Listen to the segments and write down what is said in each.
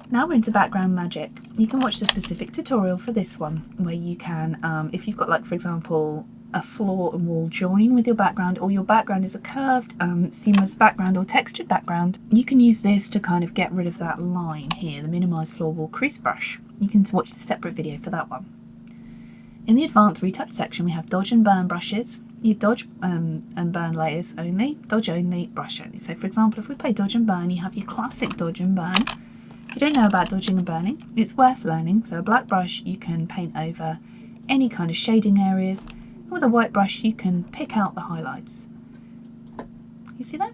Now we're into background magic. You can watch the specific tutorial for this one, where you can, if you've got, like, for example, a floor and wall join with your background, or your background is a curved, seamless background or textured background, you can use this to kind of get rid of that line here, the Minimize Floor Wall Crease Brush. You can watch the separate video for that one. In the advanced retouch section, we have dodge and burn brushes. You dodge and burn layers only, dodge only, brush only. So for example, if we play dodge and burn, you have your classic dodge and burn. If you don't know about dodging and burning, it's worth learning. So a black brush, you can paint over any kind of shading areas. And with a white brush, you can pick out the highlights. You see that?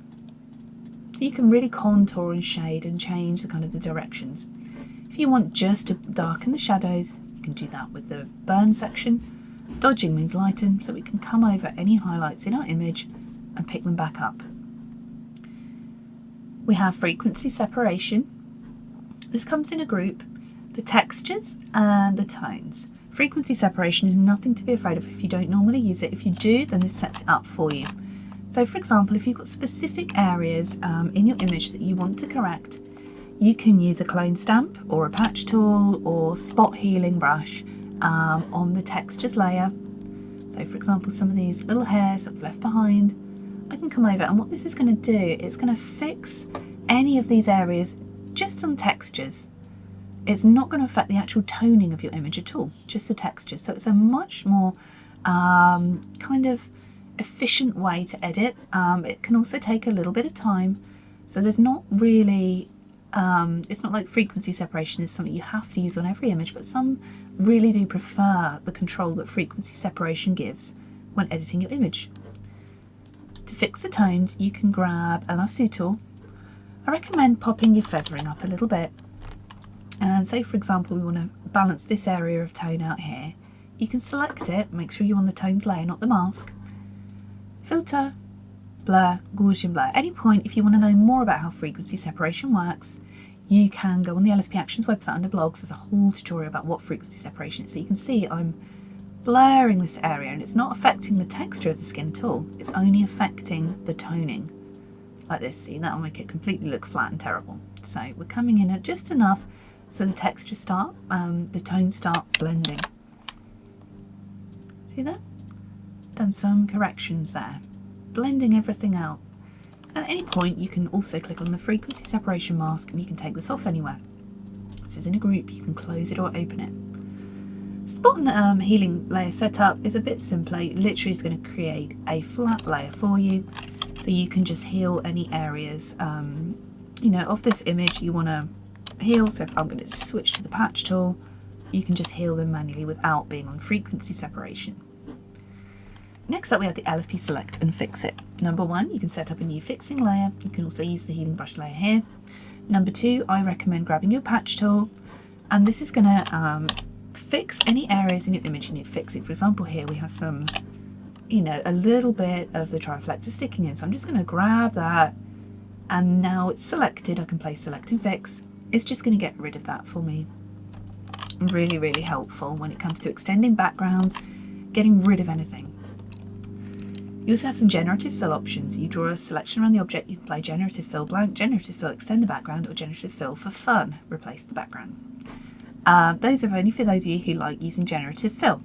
So you can really contour and shade and change the kind of the directions. If you want just to darken the shadows, you can do that with the burn section. Dodging means lighten, so we can come over any highlights in our image and pick them back up. We have frequency separation. This comes in a group, the textures and the tones. Frequency separation is nothing to be afraid of if you don't normally use it. If you do, then this sets it up for you. So for example, if you've got specific areas in your image that you want to correct, you can use a clone stamp or a patch tool or spot healing brush on the textures layer. So for example, some of these little hairs I've left behind, I can come over, and what this is going to do, it's going to fix any of these areas just on textures. It's not going to affect the actual toning of your image at all, just the textures. So it's a much more kind of efficient way to edit. It can also take a little bit of time. So there's not really, it's not like frequency separation is something you have to use on every image, but some really do prefer the control that frequency separation gives when editing your image. To fix the tones, you can grab a lasso tool. I recommend popping your feathering up a little bit. And say for example we want to balance this area of tone out here. You can select it, make sure you're on the tones layer, not the mask. Filter, blur, Gaussian blur. At any point, if you want to know more about how frequency separation works, you can go on the LSP Actions website under blogs. There's a whole tutorial about what frequency separation is. So you can see I'm blurring this area and it's not affecting the texture of the skin at all. It's only affecting the toning. Like this, see, that will make it completely look flat and terrible. So we're coming in at just enough so the textures start, the tones start blending. See that? Done some corrections there, blending everything out. At any point you can also click on the frequency separation mask and you can take this off anywhere. This is in a group, you can close it or open it. Spot and healing layer setup is a bit simpler. It literally is going to create a flat layer for you. So you can just heal any areas, you know, of this image you want to heal. So if I'm going to switch to the patch tool, you can just heal them manually without being on frequency separation. Next up we have the LSP Select and Fix It. Number one, you can set up a new fixing layer. You can also use the healing brush layer here. Number two, I recommend grabbing your patch tool, and this is going to fix any areas in your image you need fixing. For example, here we have some, you know, a little bit of the triflecta sticking in. So I'm just going to grab that, and now it's selected. I can play Select and Fix. It's just going to get rid of that for me. Really, really helpful when it comes to extending backgrounds, getting rid of anything. You also have some generative fill options. You draw a selection around the object, you can play generative fill blank, generative fill extend the background, or generative fill for fun, replace the background. Those are only for those of you who like using generative fill.